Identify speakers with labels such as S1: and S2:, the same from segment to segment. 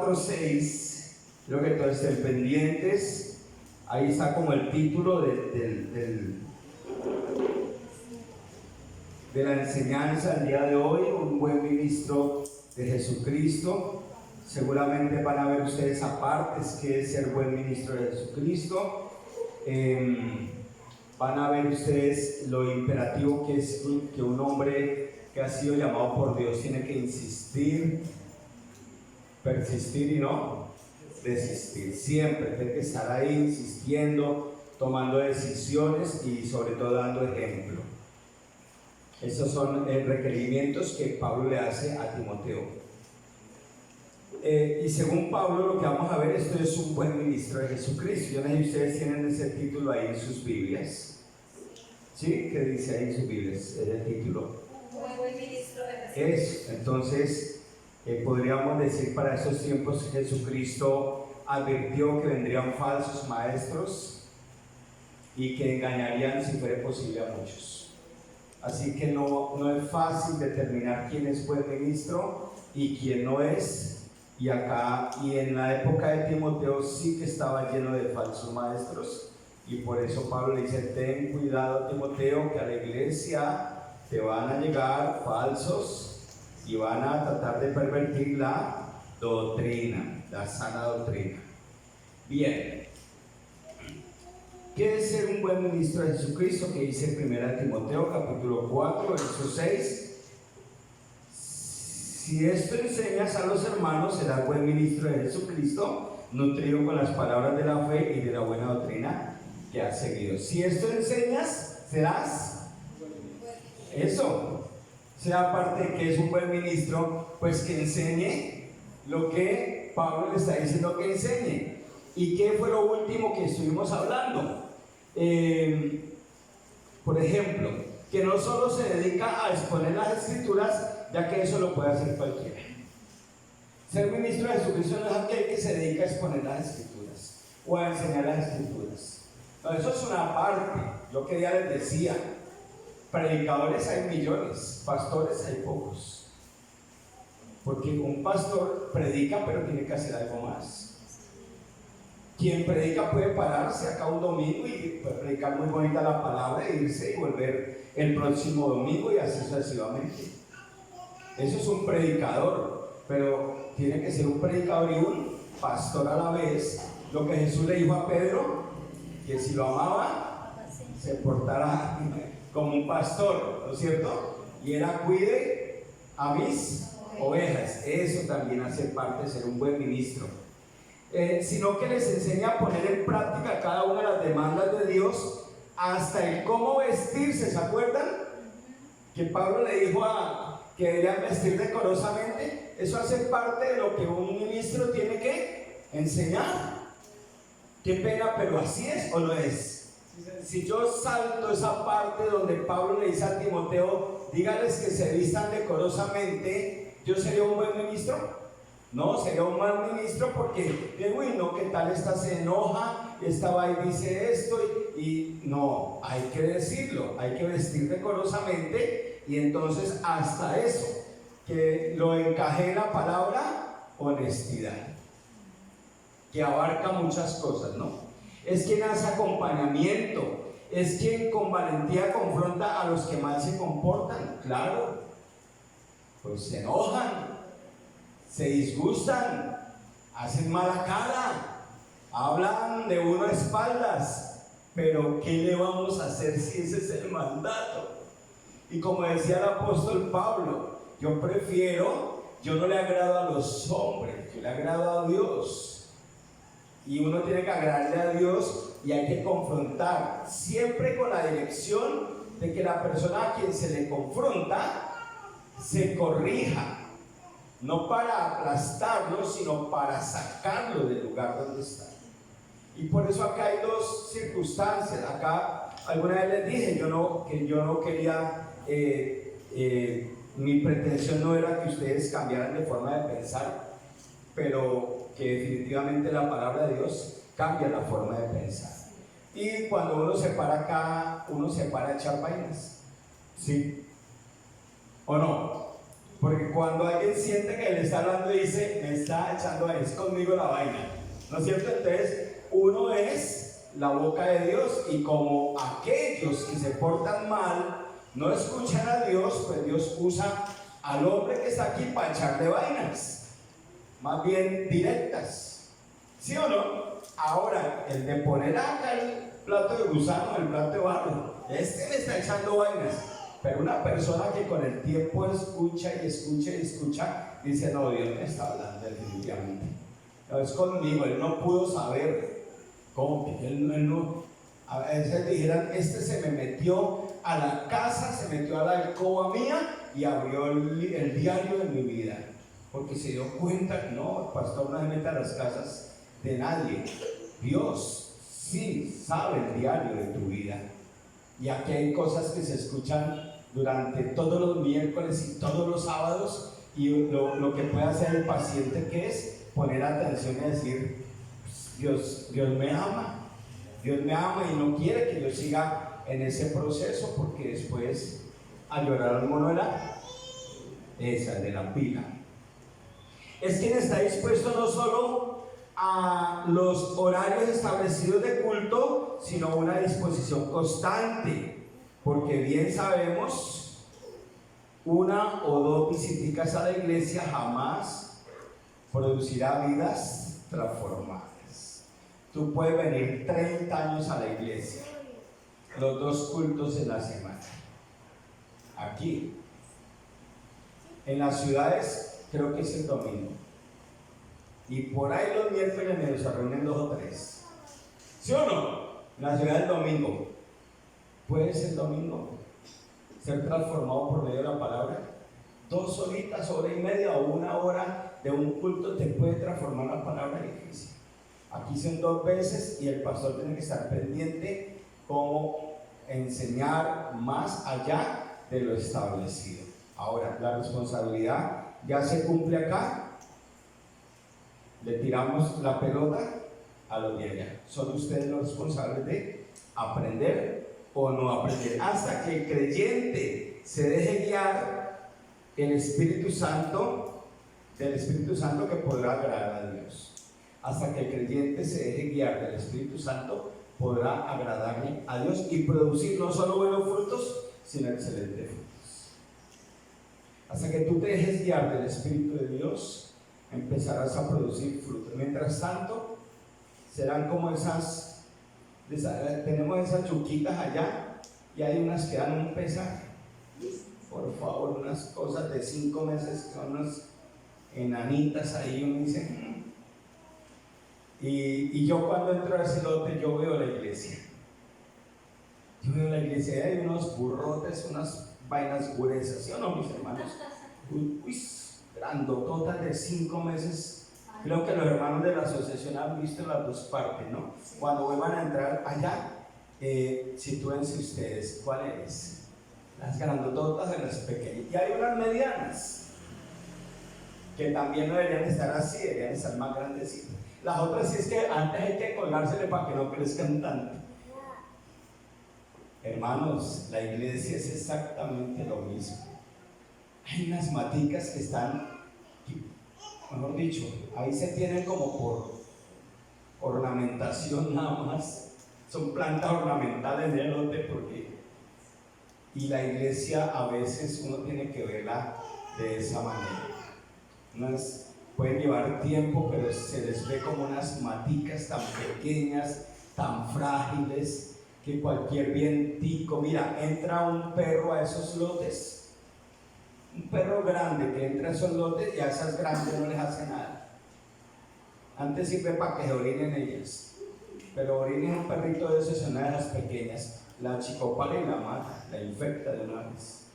S1: 4:6, creo que todos estén pendientes. Ahí está como el título de la enseñanza el día de hoy, un buen ministro de Jesucristo. Seguramente van a ver ustedes apartes qué es ser buen ministro de Jesucristo. Van a ver ustedes lo imperativo que es que un hombre que ha sido llamado por Dios tiene que insistir, persistir y no desistir. Siempre tiene que estar ahí insistiendo, tomando decisiones y sobre todo dando ejemplo. Esos son requerimientos que Pablo le hace a Timoteo. Y según Pablo, lo que vamos a ver, esto es un buen ministro de Jesucristo. Yo no sé si ustedes tienen ese título ahí en sus Biblias. ¿Sí? ¿Qué dice ahí en sus Biblias? Es el título.
S2: Un buen ministro de Jesucristo.
S1: Es, entonces, podríamos decir para esos tiempos Jesucristo advirtió que vendrían falsos maestros y que engañarían, si fuera posible, a muchos. Así que no es fácil determinar quién es buen ministro y quién no es. Y en la época de Timoteo sí que estaba lleno de falsos maestros. Y por eso Pablo le dice: ten cuidado, Timoteo, que a la iglesia te van a llegar falsos y van a tratar de pervertir la doctrina, la sana doctrina. Bien. ¿Qué es ser un buen ministro de Jesucristo? Que dice 1 Timoteo capítulo 4, verso 6. Si esto enseñas a los hermanos, serás buen ministro de Jesucristo, nutrido con las palabras de la fe y de la buena doctrina que has seguido. Si esto enseñas, serás eso. Sea parte de que es un buen ministro, pues que enseñe lo que Pablo le está diciendo que enseñe. ¿Y qué fue lo último que estuvimos hablando? Por ejemplo, que no solo se dedica a exponer las escrituras, ya que eso lo puede hacer cualquiera. Ser ministro de Jesucristo no es aquel que se dedica a exponer las escrituras o a enseñar las escrituras. No, eso es una parte. Yo que ya les decía, predicadores hay millones, pastores hay pocos. Porque un pastor predica, pero tiene que hacer algo más. Quien predica puede pararse acá un domingo y predicar muy bonita la palabra e irse y volver el próximo domingo y así sucesivamente. Eso es un predicador, pero tiene que ser un predicador y un pastor a la vez. Lo que Jesús le dijo a Pedro, que si lo amaba, se portara como un pastor, ¿no es cierto? Y era: cuide a mis ovejas. Eso también hace parte de ser un buen ministro. Sino que les enseña a poner en práctica cada una de las demandas de Dios, hasta el cómo vestirse. ¿Se acuerdan? Que Pablo le dijo que debían vestir decorosamente. Eso hace parte de lo que un ministro tiene que enseñar. Qué pena, pero así es o no es. Si yo salto esa parte donde Pablo le dice a Timoteo: dígales que se vistan decorosamente, ¿yo sería un buen ministro? No, sería un mal ministro, porque uy, no, ¿qué tal? Esta se enoja, esta va y dice esto, y no, hay que decirlo, hay que vestir decorosamente. Y entonces hasta eso, que lo encaje en la palabra honestidad, que abarca muchas cosas, ¿no? Es quien hace acompañamiento, es quien con valentía confronta a los que mal se comportan. Claro, pues se enojan, se disgustan, hacen mala cara, hablan de uno a espaldas, pero ¿qué le vamos a hacer si ese es el mandato? Y como decía el apóstol Pablo, yo no le agrado a los hombres, yo le agrado a Dios. Y uno tiene que agradarle a Dios y hay que confrontar, siempre con la dirección de que la persona a quien se le confronta se corrija. No para aplastarlo, sino para sacarlo del lugar donde está. Y por eso acá hay dos circunstancias. Acá alguna vez les dije que yo no quería, mi pretensión no era que ustedes cambiaran de forma de pensar, pero que definitivamente la palabra de Dios cambia la forma de pensar. Y cuando uno se para acá, uno se para a echar vainas. ¿Sí? ¿O no? Porque cuando alguien siente que le está hablando y dice, me está echando, es conmigo la vaina, ¿no es cierto? Entonces, uno es la boca de Dios, y como aquellos que se portan mal no escuchan a Dios, pues Dios usa al hombre que está aquí para echarle vainas, más bien directas, ¿sí o no? Ahora, el de poner acá el plato de gusano, el plato de barro, este le está echando vainas. Pero una persona que con el tiempo escucha y escucha y escucha, dice, no, Dios me está hablando definitivamente. No es conmigo, él no pudo saber. ¿Cómo? Él no. A veces dijeran, este se me metió a la casa, se metió a la alcoba mía y abrió el diario de mi vida. Porque se dio cuenta que no, el pastor no se mete a las casas de nadie. Dios sí sabe el diario de tu vida. Y aquí hay cosas que se escuchan durante todos los miércoles y todos los sábados, y lo que puede hacer el paciente, que es poner atención y decir, Dios me ama y no quiere que yo siga en ese proceso, porque después a llorar al mono de la pila. Es quien está dispuesto no solo a los horarios establecidos de culto, sino una disposición constante, porque bien sabemos, una o dos visitas a la iglesia jamás producirá vidas transformadas. Tú puedes venir 30 años a la iglesia, los 2 cultos en la semana. Aquí, en las ciudades, creo que es el domingo. Y por ahí los miércoles me se reúnen 2 o 3. ¿Sí o no? En la ciudad del domingo. ¿Puedes el domingo ser transformado por medio de la palabra? 2 horitas, hora y media o 1 hora de un culto te puede transformar la palabra de la iglesia. Aquí son 2 veces y el pastor tiene que estar pendiente cómo enseñar más allá de lo establecido. Ahora, la responsabilidad ya se cumple acá. Le tiramos la pelota a los de allá. Son ustedes los responsables de aprender o no aprender, hasta que el creyente se deje guiar el Espíritu Santo, del Espíritu Santo, que podrá agradar a Dios. Hasta que el creyente se deje guiar del Espíritu Santo, podrá agradarle a Dios y producir no solo buenos frutos, sino excelentes frutos. Hasta que tú te dejes guiar del Espíritu de Dios, empezarás a producir frutos. Mientras tanto, serán como tenemos esas chuquitas allá, y hay unas que dan un pesar. Por favor, unas cosas de 5 meses, son unas enanitas ahí, uno dice. Y yo cuando entro a ese lote, yo veo la iglesia. Hay unos burrotes, unas vainas gruesas, ¿sí o no, mis hermanos? Grandototas de 5 meses. Creo que los hermanos de la asociación han visto las 2 partes, ¿no? Cuando vuelvan a entrar allá, sitúense ustedes, ¿cuál es? Las grandototas de las pequeñas. Y hay unas medianas, que también no deberían estar así, deberían estar más grandecitas. Las otras sí es que antes hay que colgársele para que no crezcan tanto. Hermanos, la iglesia es exactamente lo mismo. Hay unas maticas que están, mejor dicho, ahí se tienen como por ornamentación nada más. Son plantas ornamentales de lote, y la iglesia a veces uno tiene que verla de esa manera. Pueden llevar tiempo, pero se les ve como unas maticas tan pequeñas, tan frágiles, que cualquier vientico, mira, entra un perro a esos lotes, un perro grande que entra a esos lotes, y a esas grandes no les hace nada. Antes sirve para que se orinen ellas, pero orinen un perrito de esos en una de las pequeñas, la achicopala y la mata, la infecta de una vez.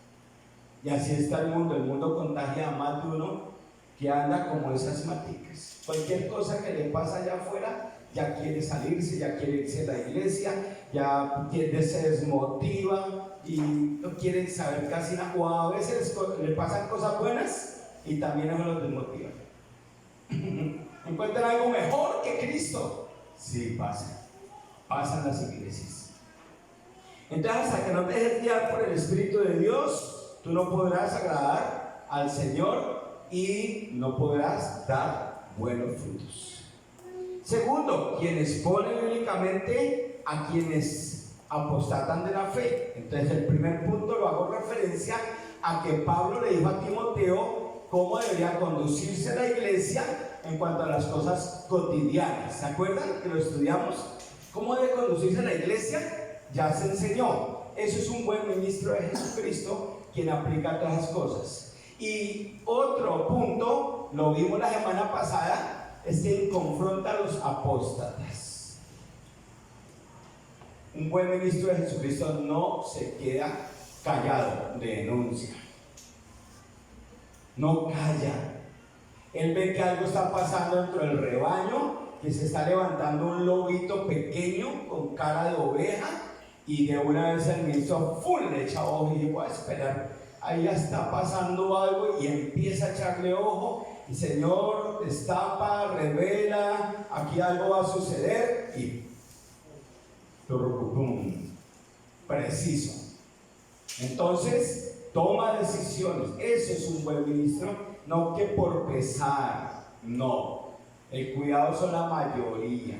S1: Y así está el mundo contagia a más de uno que anda como esas maticas. Cualquier cosa que le pasa allá afuera, ya quiere salirse, ya quiere irse a la iglesia, ya se desmotiva y no quieren saber casi nada, o a veces le pasan cosas buenas y también eso los desmotiva. ¿Encuentran algo mejor que Cristo? Sí, pasan las iglesias. Entonces, hasta que no te dejes guiar por el Espíritu de Dios, tú no podrás agradar al Señor y no podrás dar buenos frutos. Segundo, quien expone bíblicamente a quienes apostatan de la fe. Entonces el primer punto lo hago referencia a que Pablo le dijo a Timoteo cómo debería conducirse la iglesia en cuanto a las cosas cotidianas. ¿Se acuerdan que lo estudiamos? ¿Cómo debe conducirse la iglesia? Ya se enseñó. Eso es un buen ministro de Jesucristo quien aplica todas esas cosas. Y otro punto, lo vimos la semana pasada, es que confronta a los apóstatas. Un buen ministro de Jesucristo no se queda callado, denuncia. No calla. Él ve que algo está pasando dentro del rebaño, que se está levantando un lobito pequeño con cara de oveja, y de una vez el ministro le echa ojo y dice: voy a esperar, ahí ya está pasando algo, y empieza a echarle ojo, y Señor, destapa, revela, aquí algo va a suceder, y preciso. Entonces toma decisiones. Eso es un buen ministro, no que por pesar, no. El cuidado son la mayoría.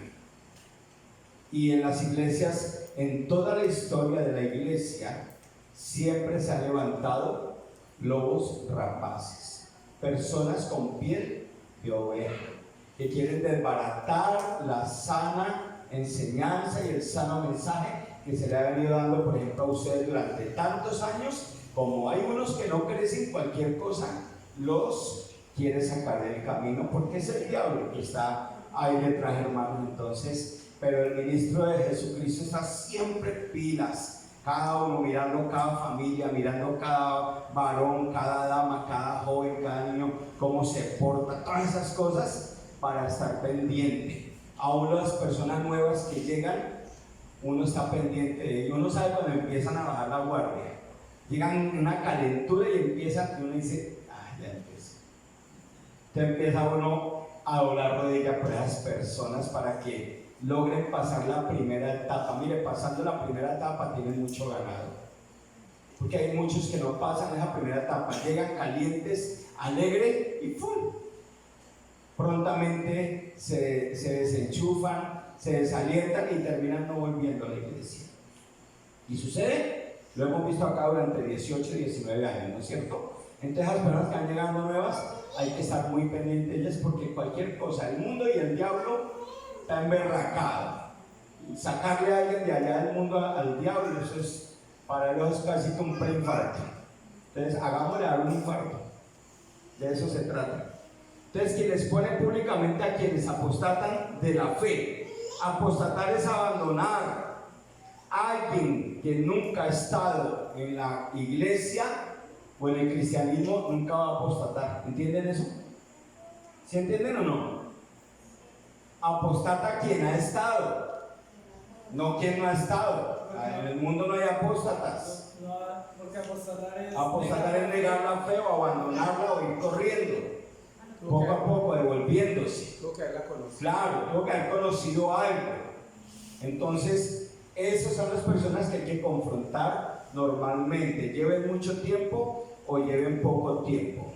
S1: Y en las iglesias, en toda la historia de la iglesia, siempre se han levantado lobos rapaces, personas con piel de oveja, que quieren desbaratar la sana enseñanza y el sano mensaje que se le ha venido dando, por ejemplo, a ustedes durante tantos años. Como hay unos que no crecen cualquier cosa, los quiere sacar del camino, porque es el diablo que está ahí detrás, hermanos. Entonces, pero el ministro de Jesucristo está siempre pilas, cada uno mirando cada familia, mirando cada varón, cada dama, cada joven, cada niño, cómo se porta, todas esas cosas, para estar pendiente. Aún las personas nuevas que llegan, uno está pendiente de ellos. Uno sabe cuando empiezan a bajar la guardia, llegan una calentura y empiezan, y uno dice: ya empieza. Entonces empieza uno a doblar rodillas por esas personas para que logren pasar la primera etapa. Mire, pasando la primera etapa tienen mucho ganado, porque hay muchos que no pasan esa primera etapa, llegan calientes, alegres y ¡pum! Prontamente se desenchufan, se desalientan y terminan no volviendo a la iglesia. Y sucede, lo hemos visto acá durante 18, 19 años, ¿no es cierto? Entonces, las personas que van llegando nuevas, hay que estar muy pendientes de ellas, porque cualquier cosa, el mundo y el diablo está emberracado. Y sacarle a alguien de allá del mundo al diablo, eso es, para ellos es casi como un preinfarto. Entonces, hagámosle dar un infarto. De eso se trata. Entonces, quien expone públicamente a quienes apostatan de la fe. Apostatar es abandonar. Alguien que nunca ha estado en la iglesia o en el cristianismo nunca va a apostatar. ¿Entienden eso? ¿Sí entienden o no? Apostata quien ha estado, no quien no ha estado. En el mundo no hay apóstatas.
S3: Porque
S1: apostatar es negar la fe o abandonarla o ir corriendo, poco a poco devolviéndose. Claro, tengo que haber conocido algo. Entonces, esas son las personas que hay que confrontar normalmente, lleven mucho tiempo o lleven poco tiempo.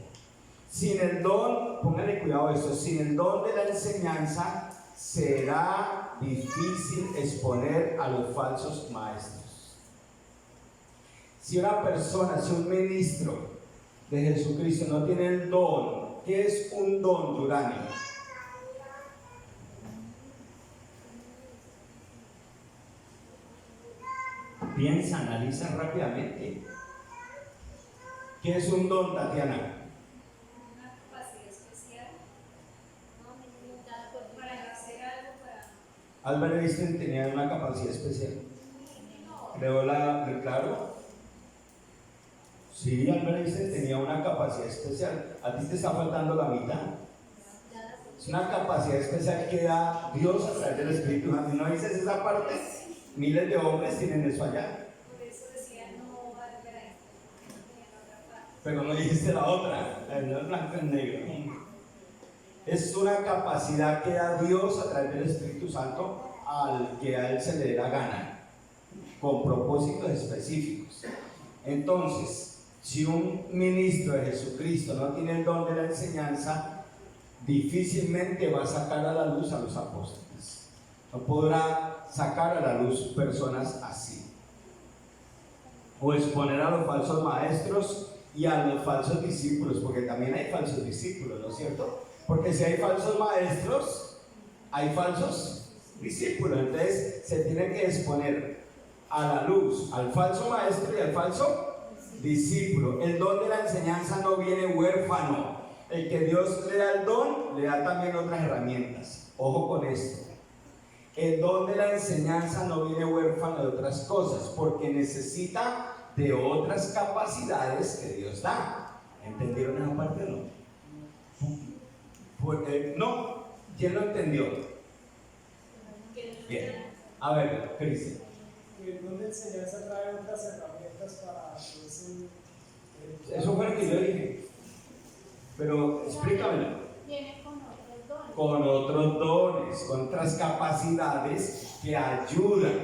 S1: Sin el don, pónganle cuidado a esto, sin el don de la enseñanza será difícil exponer a los falsos maestros. Si una persona, si un ministro de Jesucristo no tiene el don, ¿qué es un don, Durani? Piensa, analiza rápidamente. ¿Qué es un don, Tatiana?
S2: Una capacidad especial, para hacer algo, para...
S1: Albert Einstein tenía una capacidad especial. Creo claro. Sí, Albert Einstein tenía una capacidad especial. A ti te está faltando la mitad. Es una capacidad especial que da Dios a través del Espíritu Santo. ¿No dices esa parte? Miles de hombres tienen eso allá.
S2: Por eso decía no Albert Einstein, no tenía la otra parte.
S1: Pero no dijiste la otra, la de blanco y negro. Es una capacidad que da Dios a través del Espíritu Santo al que a él se le dé la gana, con propósitos específicos. Entonces, Si un ministro de Jesucristo no tiene el don de la enseñanza, difícilmente va a sacar a la luz a los apóstoles. No podrá sacar a la luz personas así. O exponer a los falsos maestros y a los falsos discípulos, porque también hay falsos discípulos, ¿no es cierto? Porque si hay falsos maestros, hay falsos discípulos. Entonces se tiene que exponer a la luz al falso maestro y al falso discípulo. El don de la enseñanza no viene huérfano. El que Dios le da el don, le da también otras herramientas. Ojo con esto. El don de la enseñanza no viene huérfano de otras cosas, porque necesita de otras capacidades que Dios da. ¿Entendieron esa parte o no? No. ¿Quién lo entendió? Bien. A ver, Cristian.
S3: El don de enseñanza trae otras herramientas para
S1: Eso fue lo que yo dije. Pero explícamelo.
S2: Viene con otros dones.
S1: Con otros dones, con otras capacidades que ayudan.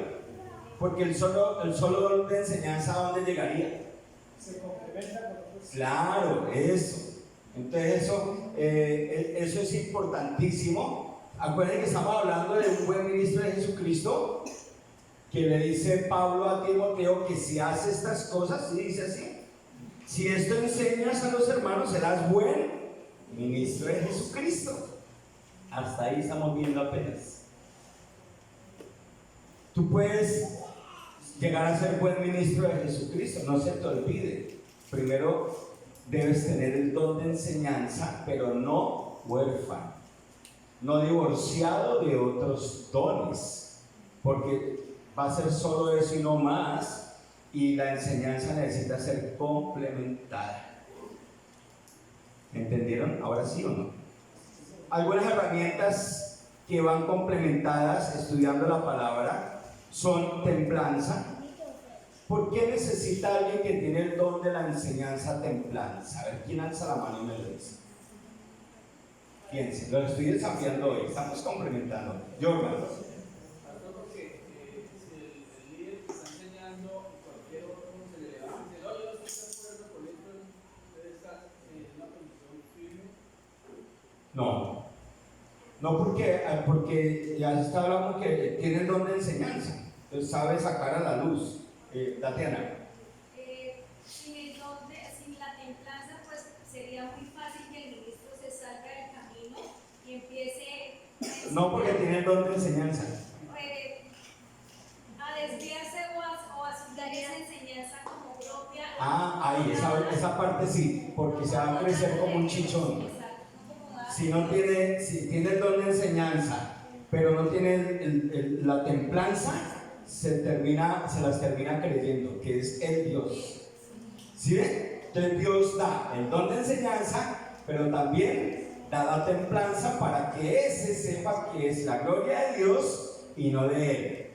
S1: Porque el solo don de enseñanza, ¿a dónde llegaría?
S3: Se complementa con otros.
S1: Claro, eso. Entonces eso es importantísimo. Acuérdense que estamos hablando de un buen ministro de Jesucristo, que le dice Pablo a Timoteo que si hace estas cosas, y dice así: si esto enseñas a los hermanos, serás buen ministro de Jesucristo. Hasta ahí estamos viendo apenas. Tú puedes llegar a ser buen ministro de Jesucristo, no se te olvide. Primero debes tener el don de enseñanza, pero no huérfano, no divorciado de otros dones, porque va a ser solo eso y no más, y la enseñanza necesita ser complementada. ¿Entendieron? ¿Ahora sí o no? Algunas herramientas que van complementadas estudiando la palabra son templanza. ¿Por qué necesita alguien que tiene el don de la enseñanza templanza? A ver, ¿quién alza la mano y me lo dice? Fíjense, lo estoy desafiando hoy, estamos complementando. Jordan.
S4: Porque si el líder que está enseñando y cualquier otro se le levanta y dice: no, yo no estoy de acuerdo con esto, debe estar en una posición firme.
S1: No, porque ya se está hablando que tiene el don de enseñanza, entonces sabe sacar a la luz. Tatiana.
S2: Sin la templanza, pues sería muy fácil que el ministro se salga del camino y empiece
S1: No, porque tiene el don de enseñanza.
S2: a desviarse o a asustar esa enseñanza como propia.
S1: Ahí, esa parte sí, porque se va a crecer como un chichón. Si tiene el don de enseñanza, pero no tiene la templanza, se las termina creyendo que es el Dios. ¿Sí ven? Entonces Dios da el don de enseñanza, pero también da la templanza para que ese sepa que es la gloria de Dios y no de él.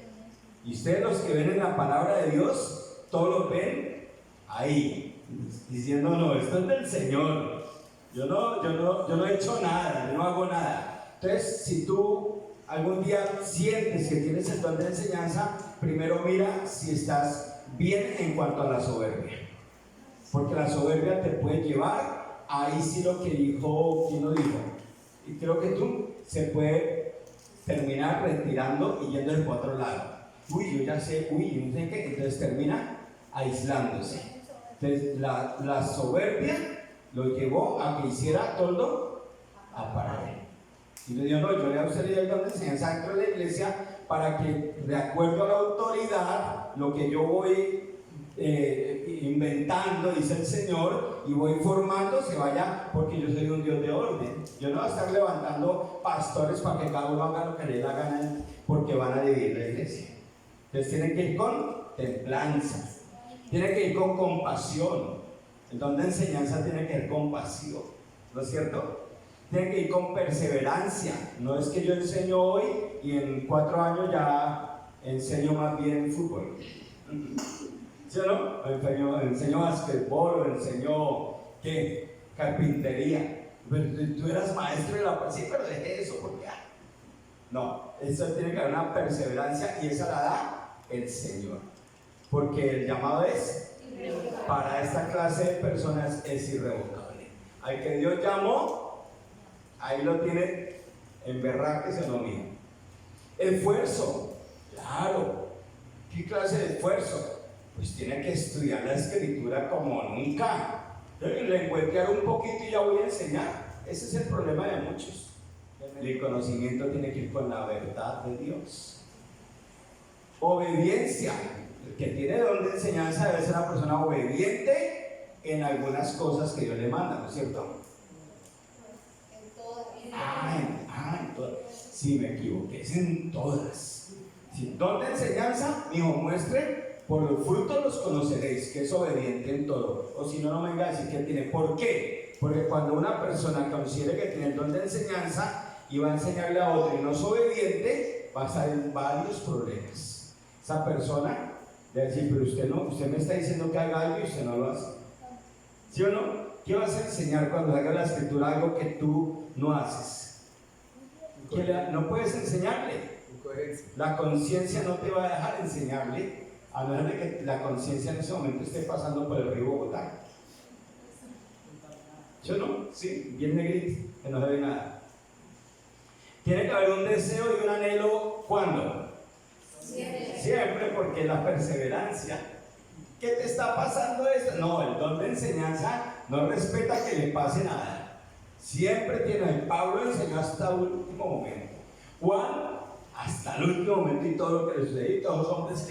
S1: Y ustedes, los que ven en la palabra de Dios, todos lo ven ahí, diciendo: no, esto es del Señor. Yo no he hecho nada, yo no hago nada. Entonces, si tú algún día sientes que tienes el don de enseñanza, primero mira si estás bien en cuanto a la soberbia, porque la soberbia te puede llevar, ahí sí lo que dijo, ¿quién lo dijo? Y creo que tú, se puede terminar retirando y yendo por otro lado. Yo ya sé, yo no sé qué, entonces termina aislándose. Entonces la soberbia lo llevó a que hiciera todo a parar. Y le dijo: no, yo le auxilié el don de enseñanza dentro de la iglesia para que, de acuerdo a la autoridad, lo que yo voy inventando, dice el Señor, y voy formando, se vaya, porque yo soy un Dios de orden. Yo no voy a estar levantando pastores para que cada uno haga lo que le dé la gana, porque van a dividir la iglesia. Entonces tienen que ir con templanza, tienen que ir con compasión. El don de enseñanza tiene que ir compasivo, ¿no es cierto? Tiene que ir con perseverancia. No es que yo enseño hoy y en 4 años ya enseño más bien fútbol. ¿Sí o no? Enseño basquetbol o enseño, ¿qué? Carpintería. Pero tú eras maestro de la... Sí, pero dejé eso porque... No, eso tiene que haber una perseverancia y esa la da el Señor. porque el llamado es, para esta clase de personas es irrevocable. Al que Dios llamó, ahí lo tiene en berraques en lo mío. Esfuerzo, claro. ¿Qué clase de esfuerzo? Pues tiene que estudiar la escritura como nunca. Lengüetear un poquito y ya voy a enseñar. Ese es el problema de muchos. El conocimiento tiene que ir con la verdad de Dios. Obediencia. El que tiene don de enseñanza debe ser una persona obediente en algunas cosas que Dios le manda, ¿no es cierto? En todas. Sí, me equivoqué, es en todas. Si don de enseñanza, mi hijo, muestre, por los frutos los conoceréis, que es obediente en todo. O si no, no me venga a decir que tiene. ¿Por qué? Porque cuando una persona considere que tiene el don de enseñanza y va a enseñarle a otro y no es obediente, va a estar en varios problemas. Esa persona debe decir, pero usted me está diciendo que haga algo y usted no lo hace. ¿Sí o no? ¿Qué vas a enseñar cuando haga la escritura algo que tú no haces? No puedes enseñarle. La conciencia no te va a dejar enseñarle, a menos de que la conciencia en ese momento esté pasando por el río Bogotá. ¿Sí o no? Sí, bien negrito, que no se ve nada. Tiene que haber un deseo y un anhelo, ¿cuándo? Siempre, porque la perseverancia. ¿Qué te está pasando esto? No, el don de enseñanza no respeta que le pase nada. Siempre tiene. Pablo enseñó hasta el último momento. Juan, hasta el último momento y todo lo que le sucedió. Y todos los hombres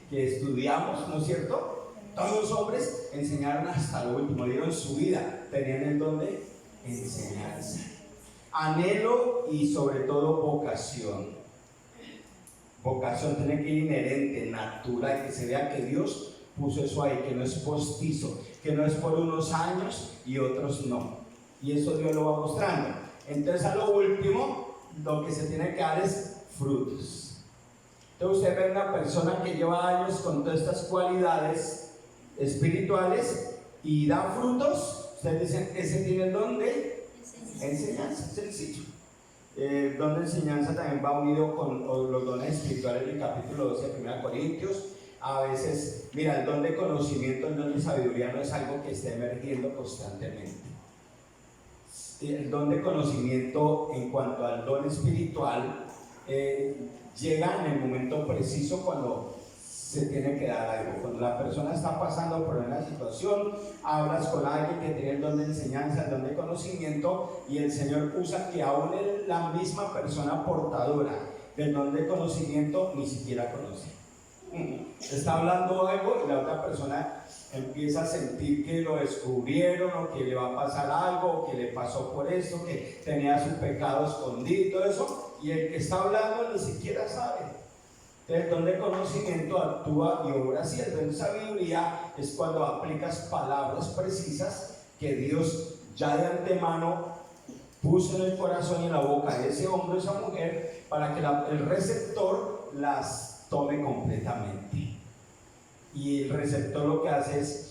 S1: que estudiamos, ¿no es cierto? Todos los hombres enseñaron hasta lo último, dieron su vida, tenían el don de enseñanza. Anhelo y sobre todo vocación. Vocación tiene que ir inherente, natural, que se vea que Dios puso eso ahí, que no es postizo, que no es por unos años y otros no. Y eso Dios lo va mostrando. Entonces, a lo último, lo que se tiene que dar es frutos. Entonces, usted ve una persona que lleva años con todas estas cualidades espirituales y da frutos. Ustedes dicen, ese tiene el don de enseñanza, sencillo. El don de enseñanza también va unido con los dones espirituales del capítulo 12 de 1 Corintios. A veces, mira, el don de conocimiento, el don de sabiduría no es algo que esté emergiendo constantemente. El don de conocimiento en cuanto al don espiritual llega en el momento preciso cuando se tiene que dar algo. Cuando la persona está pasando por una situación, hablas con alguien que tiene el don de enseñanza, el don de conocimiento, y el Señor usa que aún la misma persona portadora del don de conocimiento ni siquiera conoce. Está hablando algo y la otra persona empieza a sentir que lo descubrieron o que le va a pasar algo, o que le pasó por eso, que tenía su pecado escondido y todo eso, y el que está hablando ni siquiera sabe. Entonces, el don de conocimiento actúa y obra así. El don de sabiduría es cuando aplicas palabras precisas que Dios ya de antemano puso en el corazón y en la boca de ese hombre o esa mujer para que el receptor las tome completamente. Y el receptor lo que hace es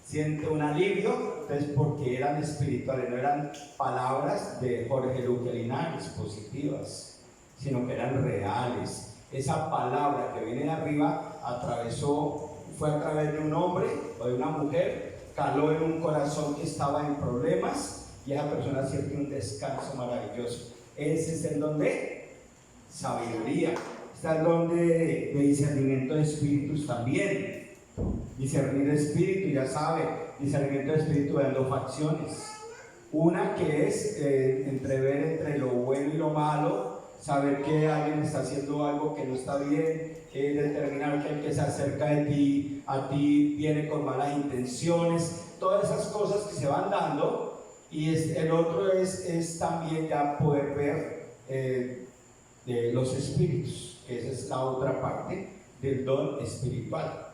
S1: siente un alivio, entonces, porque eran espirituales, no eran palabras de Jorge Luque Linares positivas, sino que eran reales. Esa palabra que viene de arriba fue a través de un hombre o de una mujer, caló en un corazón que estaba en problemas y esa persona siente un descanso maravilloso. Ese es el don de sabiduría. Está el don de discernimiento de espíritus también. Discernir de espíritu, ya sabe, discernimiento de espíritu de dos facciones. Una que es entrever entre lo bueno y lo malo, saber que alguien está haciendo algo que no está bien, determinar que el que se acerca de ti, a ti viene con malas intenciones, todas esas cosas que se van dando. Y el otro es también ya poder ver de los espíritus, que esa es la otra parte del don espiritual.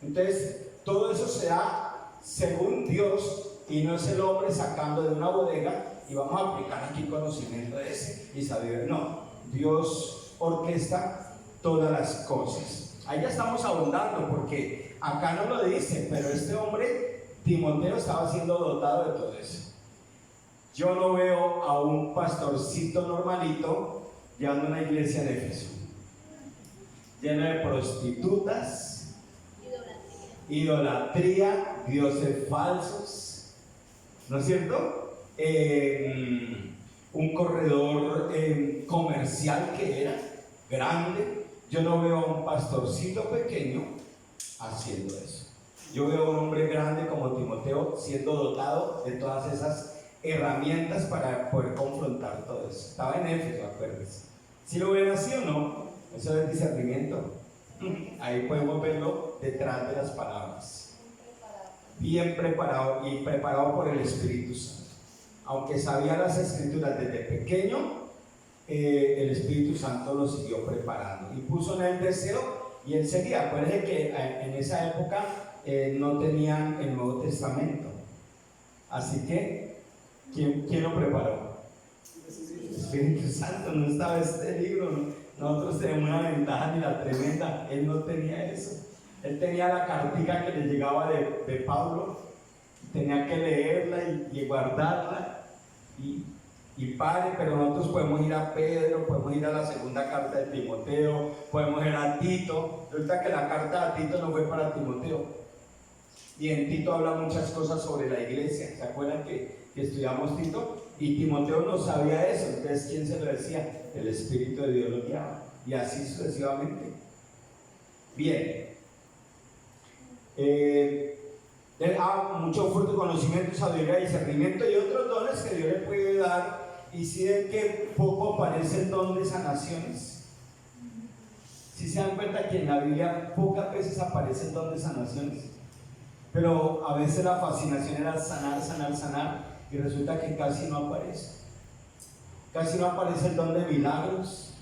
S1: Entonces, todo eso se da según Dios y no es el hombre sacando de una bodega y vamos a aplicar aquí conocimiento de ese y saber. No, Dios orquesta todas las cosas. Ahí ya estamos abundando porque acá no lo dice, pero este hombre, Timoteo, estaba siendo dotado de todo eso. Yo no veo a un pastorcito normalito llevando una iglesia en Éfeso. lleno de prostitutas, idolatría, dioses falsos, ¿no es cierto? Un corredor comercial que era grande. Yo no veo a un pastorcito pequeño haciendo eso. Yo veo a un hombre grande como Timoteo siendo dotado de todas esas herramientas para poder confrontar todo eso. Estaba en Éfeso, acuérdense. ¿Sí lo ven así o no? Eso es discernimiento. Ahí podemos verlo detrás de las palabras. Bien preparado y preparado por el Espíritu Santo. Aunque sabía las Escrituras desde pequeño, el Espíritu Santo lo siguió preparando y puso en él deseo y él seguía. Acuérdense que en esa época no tenían el Nuevo Testamento. Así que, ¿quién lo preparó? El Espíritu Santo. No estaba este libro, ¿no? Nosotros tenemos una ventaja ni la tremenda. Él no tenía eso. Él tenía la cartica que le llegaba de Pablo, tenía que leerla y guardarla y padre, pero nosotros podemos ir a Pedro, podemos ir a la segunda carta de Timoteo, podemos ir a Tito. Resulta que la carta de Tito no fue para Timoteo, y en Tito habla muchas cosas sobre la iglesia. ¿Se acuerdan que estudiamos Tito? Y Timoteo no sabía eso. Entonces, ¿quién se lo decía? El Espíritu de Dios lo guiaba, y así sucesivamente. Bien. Mucho fruto, conocimiento, sabiduría, discernimiento y otros dones que Dios le puede dar. Y si ven que poco aparece el don de sanaciones. Si se dan cuenta que en la Biblia pocas veces aparece el don de sanaciones, pero a veces la fascinación era sanar, y resulta que casi no aparece. Casi no aparece el don de milagros.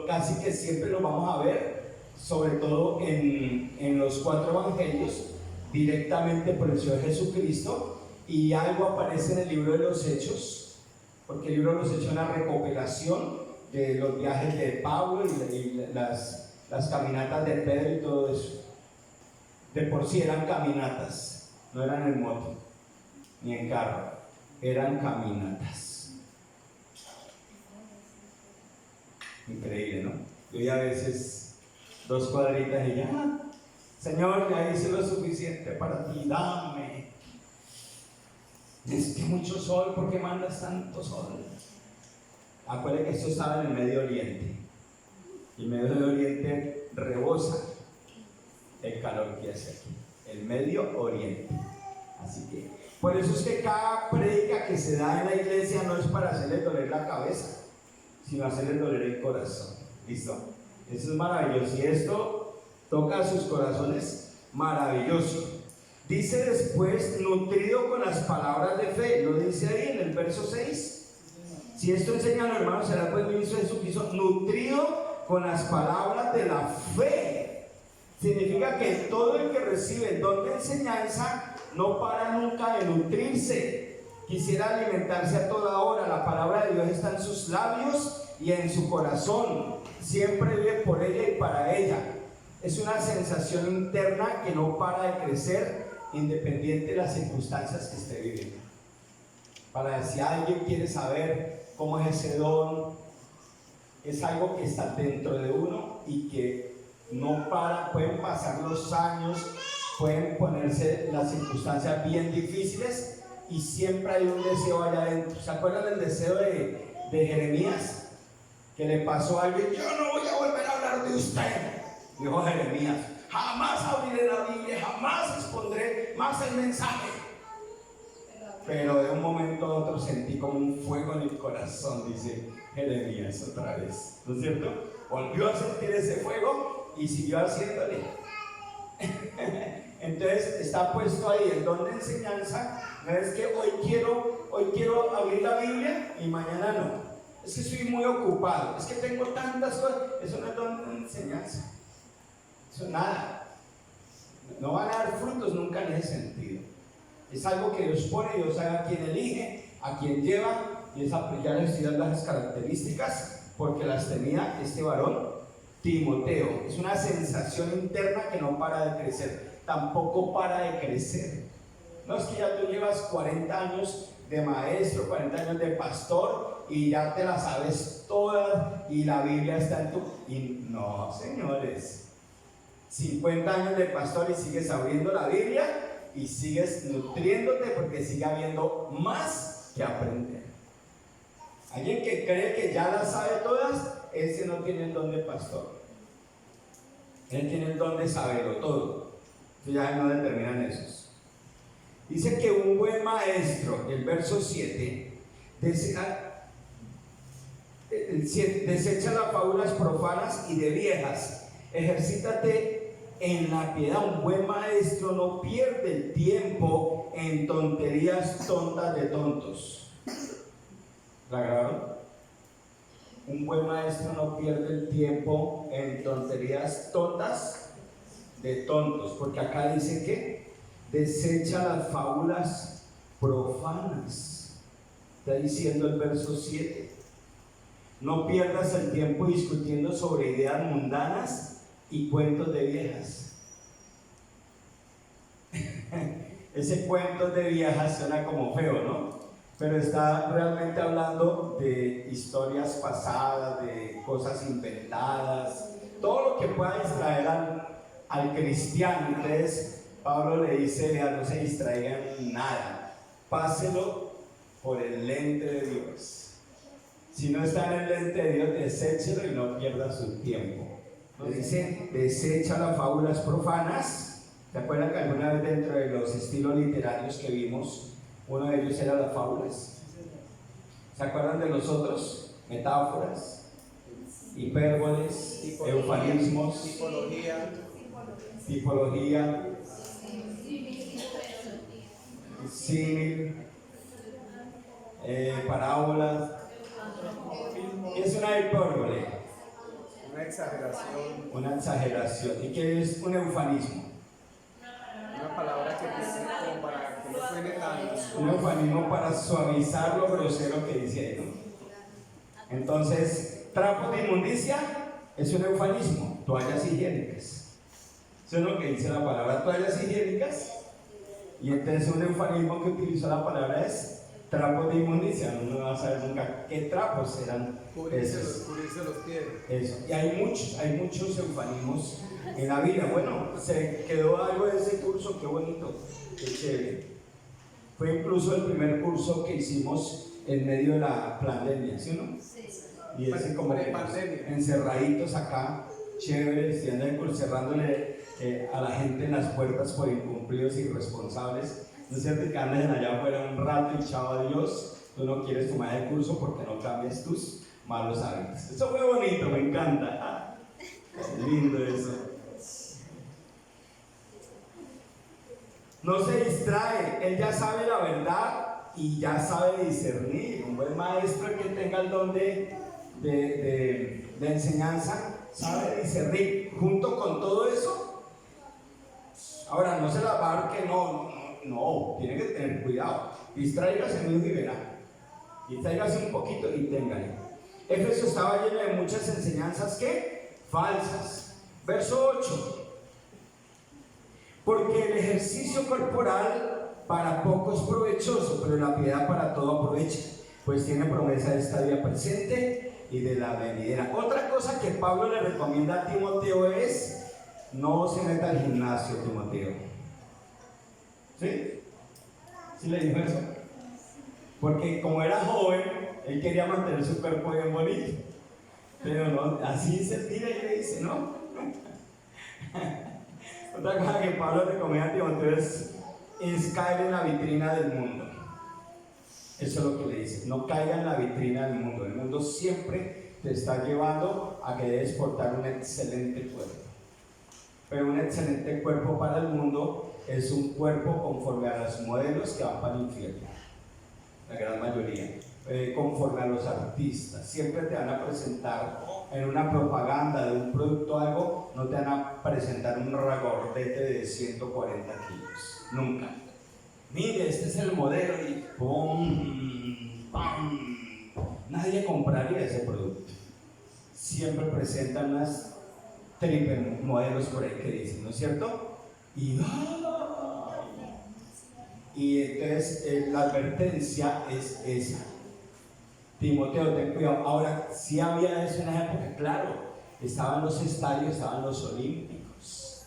S1: Casi que siempre lo vamos a ver, sobre todo en los 4 evangelios, directamente por el Señor Jesucristo, y algo aparece en el libro de los Hechos, porque el libro de los Hechos es una recopilación de los viajes de Pablo y las caminatas de Pedro y todo eso. De por sí eran caminatas, no eran en moto ni en carro, eran caminatas. Increíble, ¿no? Yo ya a veces 2 cuadritas y ya, Señor, ya hice lo suficiente para ti, dame. Es que mucho sol, ¿por qué mandas tanto sol? Acuérdense que esto estaba en el Medio Oriente, y el Medio Oriente rebosa el calor que hace aquí, el Medio Oriente. Así que, por eso es que cada prédica que se da en la iglesia no es para hacerle doler la cabeza, sino hacerle doler el corazón. ¿Listo? Eso es maravilloso, y esto toca sus corazones, maravilloso. Dice después, nutrido con las palabras de fe, lo dice ahí en el verso 6. Si esto enseña a los hermanos, será pues ministro de Jesucristo, nutrido con las palabras de la fe. Significa que todo el que recibe el don de enseñanza no para nunca de nutrirse. Quisiera alimentarse a toda hora. La palabra de Dios está en sus labios y en su corazón. Siempre vive por ella y para ella. Es una sensación interna que no para de crecer, independiente de las circunstancias que esté viviendo. Para si alguien quiere saber cómo es ese don, es algo que está dentro de uno y que no para. Pueden pasar los años, pueden ponerse las circunstancias bien difíciles, y siempre hay un deseo allá adentro. ¿Se acuerdan del deseo de Jeremías? Que le pasó a alguien: yo no voy a volver a hablar de usted, dijo Jeremías, jamás abriré la Biblia, jamás expondré más el mensaje. Pero de un momento a otro sentí como un fuego en el corazón, dice Jeremías otra vez, ¿no es cierto? Volvió a sentir ese fuego y siguió haciéndole. Entonces está puesto ahí el don de enseñanza. No es que hoy quiero abrir la Biblia y mañana no. Es que estoy muy ocupado, es que tengo tantas cosas. Eso no es don de enseñanza. Eso nada. No van a dar frutos nunca en ese sentido. Es algo que Dios pone, Dios sabe a quién elige, a quién lleva, y esa ya les estoy dando las características porque las tenía este varón Timoteo. Es una sensación interna que no para de crecer, tampoco para de crecer. No es que ya tú llevas 40 años de maestro, 40 años de pastor y ya te las sabes todas y la Biblia está en tu... Y no, señores. 50 años de pastor y sigues abriendo la Biblia y sigues nutriéndote porque sigue habiendo más que aprender. Alguien que cree que ya las sabe todas, ese no tiene el don de pastor. Él tiene el don de saberlo todo. Entonces ya no determinan esos. Dice que un buen maestro, el verso 7, desecha las fábulas profanas y de viejas. Ejercítate en la piedad. Un buen maestro no pierde el tiempo en tonterías tontas de tontos. ¿La grabaron? Un buen maestro no pierde el tiempo en tonterías tontas de tontos, porque acá dice que desecha las fábulas profanas. Está diciendo el verso 7. No pierdas el tiempo discutiendo sobre ideas mundanas y cuentos de viejas. Ese cuento de viejas suena como feo, ¿no? Pero está realmente hablando de historias pasadas, de cosas inventadas, todo lo que pueda distraer al cristiano. Entonces Pablo le dice: no se distraigan en nada, páselo por el lente de Dios. Si no está en el lente de Dios, deséchelo y no pierda su tiempo. Le dice: desecha las fábulas profanas. ¿Se acuerdan que alguna vez dentro de los estilos literarios que vimos, uno de ellos era las fábulas? ¿Se acuerdan de los otros? Metáforas, hipérboles, eufemismos, tipología, símil, parábolas. ¿Qué es una hipérbole?
S3: Una exageración.
S1: Una exageración. ¿Y qué es un eufemismo?
S3: Una palabra que dice como para que no suene tan...
S1: Un eufemismo para suavizar lo grosero que dice ahí, ¿no? Entonces, trapos de inmundicia es un eufemismo. Toallas higiénicas. Eso es lo que dice la palabra, toallas higiénicas. Y entonces un eufemismo que utilizó la palabra es trapos de inmundicia. Uno no va a saber nunca qué trapos eran esos.
S3: Cubrirse los pies.
S1: Eso. Y hay muchos eufemismos en la Biblia. Bueno, se quedó algo de ese curso, qué bonito, qué chévere. Fue incluso el primer curso que hicimos en medio de la pandemia, ¿sí o no?
S2: Sí.
S1: Y ese como que encerraditos acá, chéveres, y andan cerrándole a la gente en las puertas por incumplidos y irresponsables. No es cierto que anden allá afuera un rato y chao, adiós. Tú no quieres tomar el curso porque no cambias tus malos hábitos. Eso fue bonito, me encanta. Lindo eso. No se distrae, él ya sabe la verdad y ya sabe discernir. Un buen maestro que tenga el don de enseñanza sabe discernir. Junto con todo eso, ahora no se la va a dar que no, tiene que tener cuidado. Distráigase muy y verá. Distráigase un poquito y téngale. Éfeso estaba lleno de muchas enseñanzas que falsas. Verso 8. Porque el ejercicio corporal para poco es provechoso, pero la piedad para todo aprovecha, pues tiene promesa de esta vida presente y de la venidera. Otra cosa que Pablo le recomienda a Timoteo es: no se meta al gimnasio, Timoteo. ¿Sí? ¿Sí le dijo eso? Porque como era joven, él quería mantener su cuerpo bien bonito. Pero no, así se tira y le dice, ¿no? Otra cosa que Pablo recomienda a Timoteo es caer en la vitrina del mundo. Eso es lo que le dice: no caiga en la vitrina del mundo. El mundo siempre te está llevando a que debes portar un excelente cuerpo. Pero un excelente cuerpo para el mundo es un cuerpo conforme a los modelos que van para el infierno. La gran mayoría. Conforme a los artistas. Siempre te van a presentar en una propaganda de un producto algo, no te van a presentar un regordete de 140 kilos. Nunca. Mire, este es el modelo y ¡pum! ¡Pam! Nadie compraría ese producto. Siempre presentan unas triple modelos por ahí que dicen, ¿no es cierto? Y entonces la advertencia es esa. Timoteo, ten cuidado. Ahora, sí había eso en esa época, claro. Estaban los estadios, estaban los olímpicos.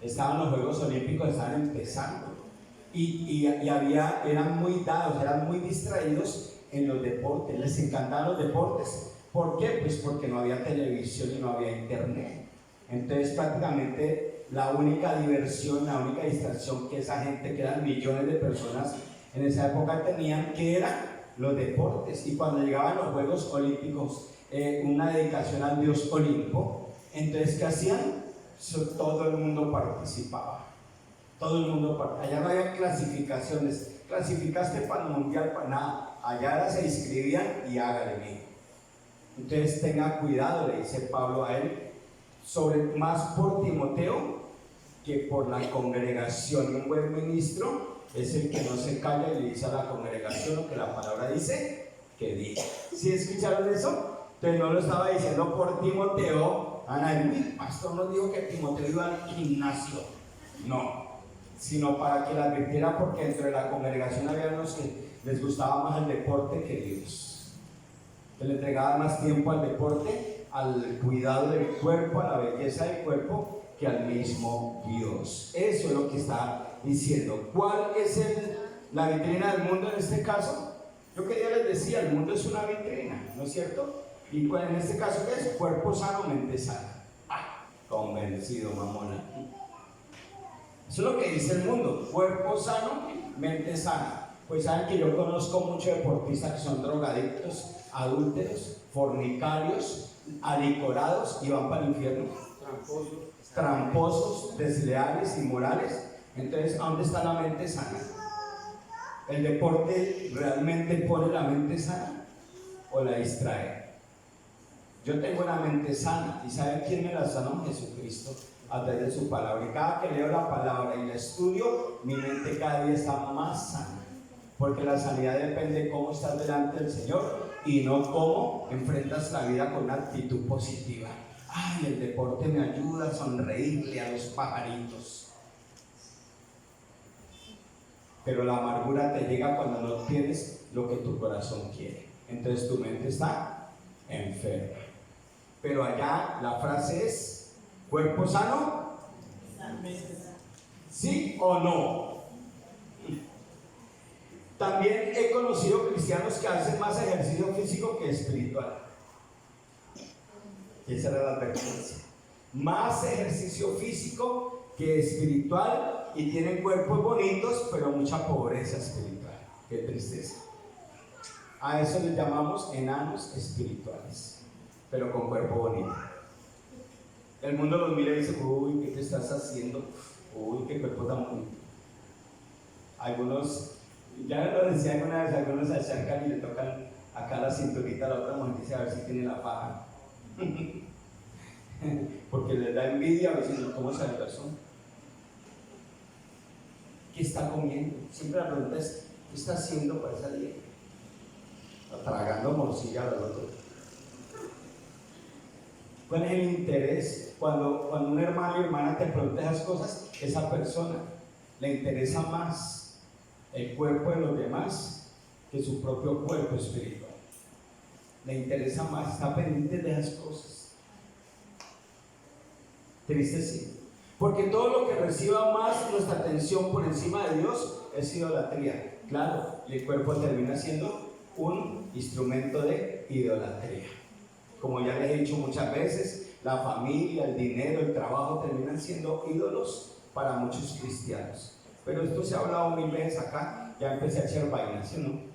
S1: Estaban los Juegos Olímpicos, estaban empezando. Y eran muy dados, eran muy distraídos en los deportes. Les encantaban los deportes. ¿Por qué? Pues porque no había televisión y no había internet. Entonces prácticamente la única diversión, la única distracción que esa gente, que eran millones de personas en esa época tenían, que eran los deportes. Y cuando llegaban los Juegos Olímpicos, una dedicación al dios Olimpo, entonces ¿qué hacían? Todo el mundo participaba. Todo el mundo participaba. Allá no había clasificaciones. Clasificaste para el mundial, para nada. Allá se inscribían y hágale bien. Entonces tenga cuidado, le dice Pablo a él, más por Timoteo que por la congregación. Un buen ministro es el que no se calla y le dice a la congregación lo que la palabra dice que diga. ¿Sí escucharon eso? Entonces no lo estaba diciendo por Timoteo. Ana, el pastor nos dijo que Timoteo iba al gimnasio. No, sino para que la advirtiera, porque dentro de la congregación había unos que les gustaba más el deporte que Dios. Que le entregaba más tiempo al deporte, al cuidado del cuerpo, a la belleza del cuerpo, que al mismo Dios. Eso es lo que está diciendo. ¿Cuál es la vitrina del mundo en este caso? Yo que ya les decía, el mundo es una vitrina, ¿no es cierto? Y en este caso, ¿qué es? Cuerpo sano, mente sana. Convencido, mamona. Eso es lo que dice el mundo. Cuerpo sano, mente sana. Pues saben que yo conozco muchos deportistas que son drogadictos, adúlteros, fornicarios, alicorados y van para el infierno. Tramposos, desleales, inmorales. Entonces, ¿a dónde está la mente sana? ¿El deporte realmente pone la mente sana o la distrae? Yo tengo una mente sana, y ¿saben quién me la sanó? Jesucristo, a través de su palabra. Y cada que leo la palabra y la estudio, mi mente cada día está más sana. Porque la sanidad depende de cómo estás delante del Señor y no cómo enfrentas la vida con una actitud positiva. Ay, el deporte me ayuda a sonreírle a los pajaritos. Pero la amargura te llega cuando no tienes lo que tu corazón quiere. Entonces tu mente está enferma. Pero allá la frase es: ¿cuerpo sano? ¿Sí o no? También he conocido cristianos que hacen más ejercicio físico que espiritual. Esa era la advertencia. Más ejercicio físico que espiritual, y tienen cuerpos bonitos, pero mucha pobreza espiritual. Qué tristeza. A eso les llamamos enanos espirituales, pero con cuerpo bonito. El mundo los mira y dice: uy, ¿qué te estás haciendo? Uy, qué cuerpo tan bonito. Algunos, ya lo decía alguna vez, algunos se acercan y le tocan acá la cinturita a la otra mujer y dice: a ver si tiene la faja. Porque les da envidia a veces cómo se la persona. ¿Qué está comiendo? Siempre la pregunta es: ¿qué está haciendo para esa dieta? Está tragando morcilla al otro. ¿Cuál es el interés? Cuando un hermano y hermana te pregunta esas cosas, esa persona le interesa más el cuerpo de los demás que su propio cuerpo espiritual. Le interesa más, está pendiente de esas cosas. Triste sí. Porque todo lo que reciba más nuestra atención por encima de Dios es idolatría. Claro, y el cuerpo termina siendo un instrumento de idolatría. Como ya les he dicho muchas veces, la familia, el dinero, el trabajo terminan siendo ídolos para muchos cristianos. Pero esto se ha hablado 1000 veces acá, ya empecé a echar vainas, ¿sí o no?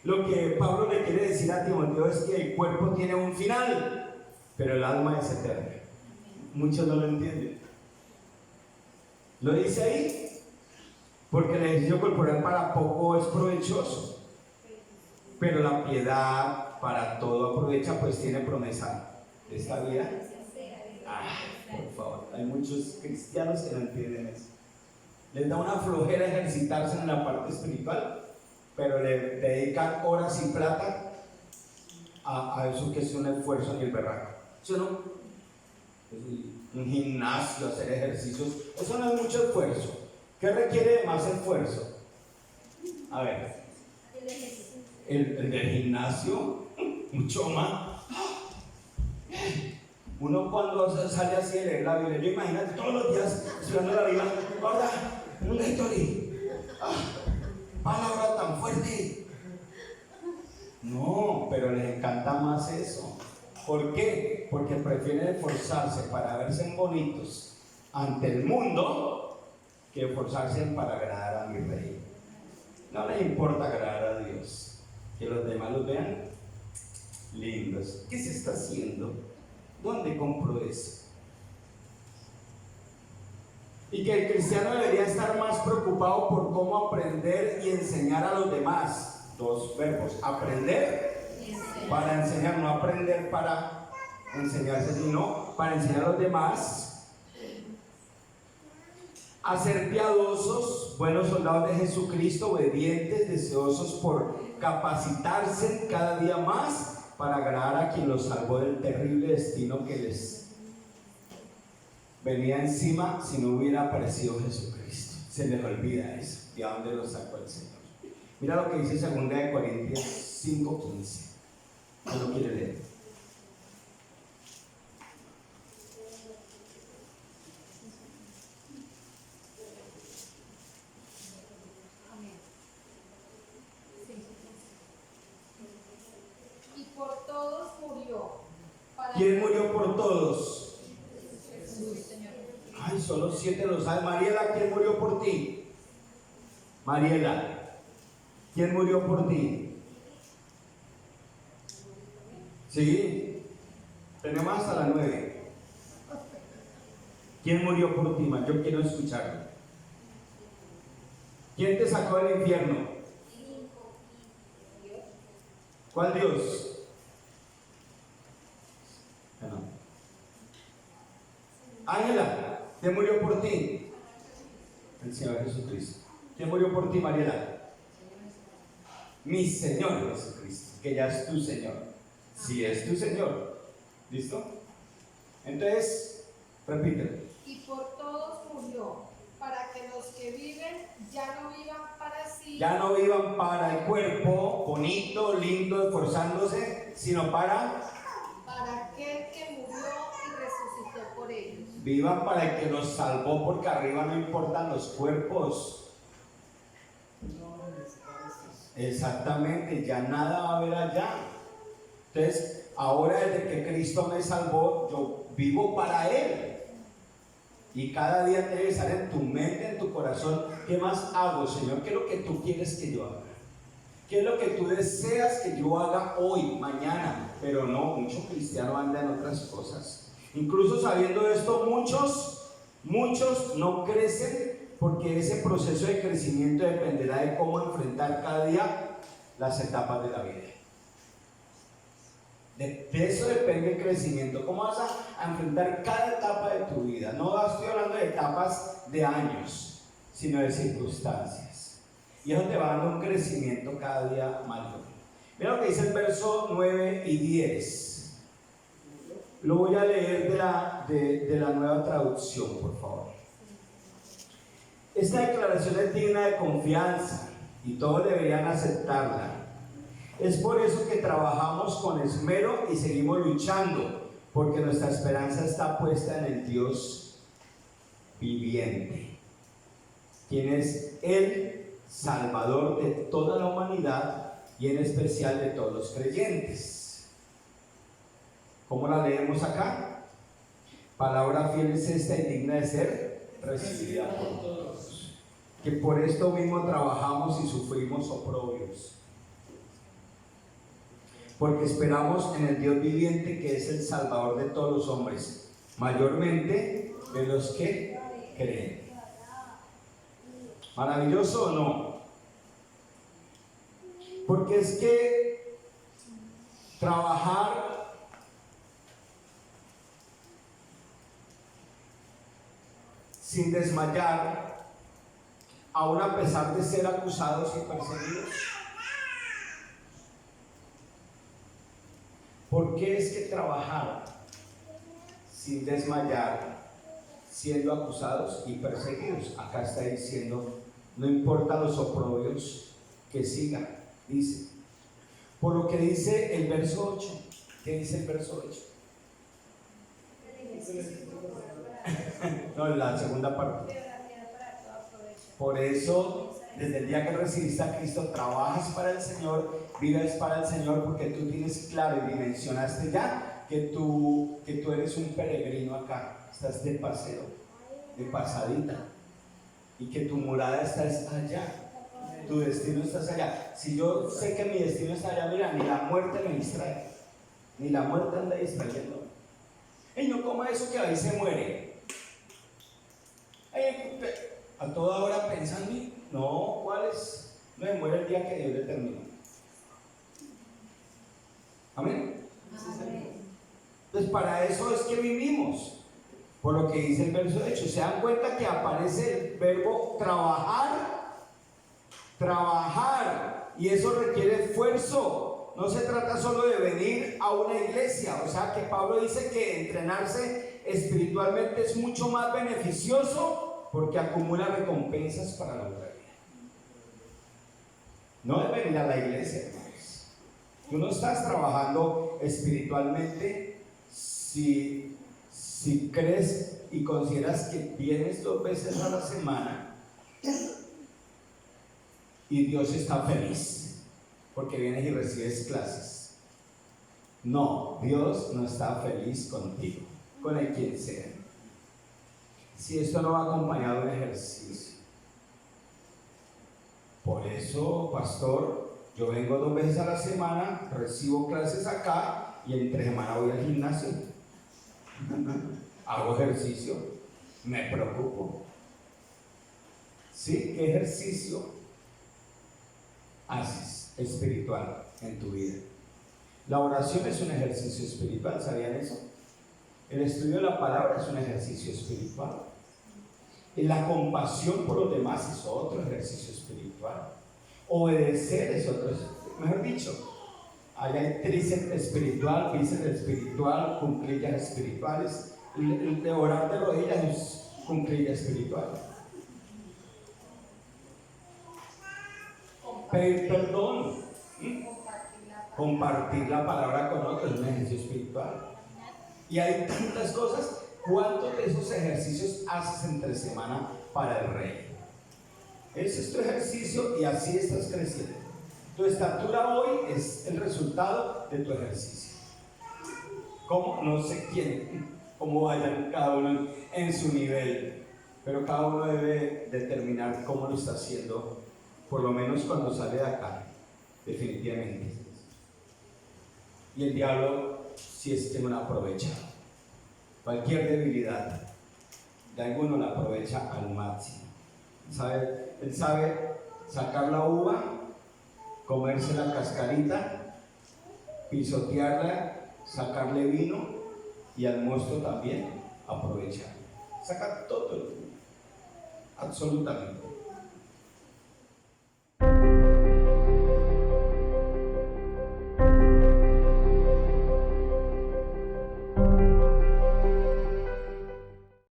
S1: Lo que Pablo le quiere decir a Timoteo es que el cuerpo tiene un final, pero el alma es eterna. Muchos no lo entienden. Lo dice ahí, porque el ejercicio corporal para poco es provechoso, pero la piedad para todo aprovecha, pues tiene promesa de esta vida. Por favor, hay muchos cristianos que no entienden eso. Les da una flojera ejercitarse en la parte espiritual, pero le dedican horas y plata a eso que es un esfuerzo en el berraco. ¿Sí o no? Un gimnasio, hacer ejercicios, eso no es mucho esfuerzo. ¿Qué requiere de más esfuerzo? A ver. El del gimnasio, mucho más. Uno cuando sale así de leer la Biblia, yo imagínate todos los días estudiando la Biblia, ahora, un lectorí, palabra tan fuerte. No, pero les encanta más eso. ¿Por qué? Porque prefieren esforzarse para verse bonitos ante el mundo que esforzarse para agradar a mi rey. No les importa agradar a Dios, que los demás los vean lindos. ¿Qué se está haciendo? ¿Dónde compro eso? Y que el cristiano debería estar más preocupado por cómo aprender y enseñar a los demás. Dos verbos: aprender para enseñar, no aprender para enseñarse, sino para enseñar a los demás a ser piadosos, buenos soldados de Jesucristo, obedientes, deseosos por capacitarse cada día más para agradar a quien los salvó del terrible destino que les venía encima si no hubiera aparecido Jesucristo. Se les olvida eso, de a dónde los sacó el Señor. Mira lo que dice 2 Corintios 5:15. ¿Quién lo quiere leer?
S2: Por todos murió.
S1: ¿Quién murió por todos?
S2: Jesús, Señor.
S1: Ay, solo 7 lo saben. Mariela, ¿quién murió por ti? Mariela, ¿quién murió por ti? Sí, tenemos hasta las 9. ¿Quién murió por ti, man? Yo quiero escucharlo. ¿Quién te sacó del infierno? ¿Cuál Dios? Ángela, ¿quién murió por ti? El Señor Jesucristo. ¿Quién murió por ti, Mariela? Mi Señor Jesucristo, que ya es tu Señor. Sí, es tu Señor. ¿Listo? Entonces, repítelo.
S2: Y por todos murió, para que los que viven ya no vivan para sí.
S1: Ya no vivan para el cuerpo bonito, lindo, esforzándose, sino para
S2: aquel que murió y resucitó por ellos.
S1: vivan para el que los salvó, porque arriba no importan los cuerpos. Exactamente, ya nada va a haber allá. Entonces, ahora desde que Cristo me salvó, yo vivo para Él. Y cada día debe estar en tu mente, en tu corazón: ¿qué más hago, Señor? ¿Qué es lo que tú quieres que yo haga? ¿Qué es lo que tú deseas que yo haga hoy, mañana? Pero no, mucho cristiano anda en otras cosas. Incluso sabiendo esto, muchos no crecen, porque ese proceso de crecimiento dependerá de cómo enfrentar cada día las etapas de la vida. De eso depende el crecimiento. ¿Cómo vas a enfrentar cada etapa de tu vida? No estoy hablando de etapas de años, sino de circunstancias. Y es donde va dando un crecimiento cada día mayor. Mira lo que dice el verso 9 y 10. Lo voy a leer de la Nueva Traducción, por favor. Esta declaración es digna de confianza y todos deberían aceptarla. Es por eso que trabajamos con esmero y seguimos luchando, porque nuestra esperanza está puesta en el Dios viviente, quien es el Salvador de toda la humanidad y en especial de todos los creyentes. ¿Cómo la leemos acá? Palabra fiel es esta y digna de ser recibida por todos, que por esto mismo trabajamos y sufrimos oprobios, porque esperamos en el Dios viviente, que es el Salvador de todos los hombres, mayormente de los que creen. ¿Maravilloso o no? Porque es que trabajar sin desmayar, aún a pesar de ser acusados y perseguidos. ¿Por qué es que trabajar sin desmayar, siendo acusados y perseguidos? Acá está diciendo: no importa los oprobios, que sigan. Dice: Por lo que dice el verso 8. ¿Qué dice el verso 8? No, la segunda parte. Por eso, desde el día que recibiste a Cristo, trabajas para el Señor, vives para el Señor, porque tú tienes claro y dimensionaste ya que tú eres un peregrino acá, estás de paseo, de pasadita, y que tu morada está allá, tu destino está allá. Si yo sé que mi destino está allá, mira, ni la muerte me distrae, ni la muerte anda distrayendo. Y no coma eso que ahí se muere. A toda hora pensando, no, ¿cuál es? No se muere el día que Dios determinó. Amén. Entonces, para eso es que vivimos. Por lo que dice el verso 8, se dan cuenta que aparece el verbo trabajar, y eso requiere esfuerzo. No se trata solo de venir a una iglesia. O sea que Pablo dice que entrenarse espiritualmente es mucho más beneficioso porque acumula recompensas para la otra vida. No es venir a la iglesia, hermanos. Tú no estás trabajando espiritualmente si crees y consideras que vienes 2 veces a la semana y Dios está feliz porque vienes y recibes clases. No, Dios no está feliz contigo, con el quien sea, si esto no va acompañado de ejercicio. Por eso, pastor, yo vengo 2 veces a la semana, recibo clases acá y entre semana voy al gimnasio. Hago ejercicio, me preocupo. ¿Sí? ¿Qué ejercicio haces espiritual en tu vida? La oración es un ejercicio espiritual, ¿sabían eso? El estudio de la palabra es un ejercicio espiritual. Y la compasión por los demás es otro ejercicio espiritual. Obedecer es otro, mejor dicho, hay tríceps espiritual, bíceps espiritual, cuclillas espirituales. El de orar de rodillas es cuclilla espiritual. Pedir perdón, compartir la palabra con otros es un ejercicio espiritual. Y hay tantas cosas. ¿Cuántos de esos ejercicios haces entre semana para el Rey? Ese es tu ejercicio y así estás creciendo. Tu estatura hoy es el resultado de tu ejercicio. ¿Cómo? No sé quién, cómo vayan cada uno en su nivel, pero cada uno debe determinar cómo lo está haciendo, por lo menos cuando sale de acá, definitivamente. Y el diablo, si es que no la aprovecha, cualquier debilidad de alguno la aprovecha al máximo. Él sabe sacar la uva, comerse la cascarita, pisotearla, sacarle vino y al mosto también aprovechar. Saca todo el jugo, absolutamente.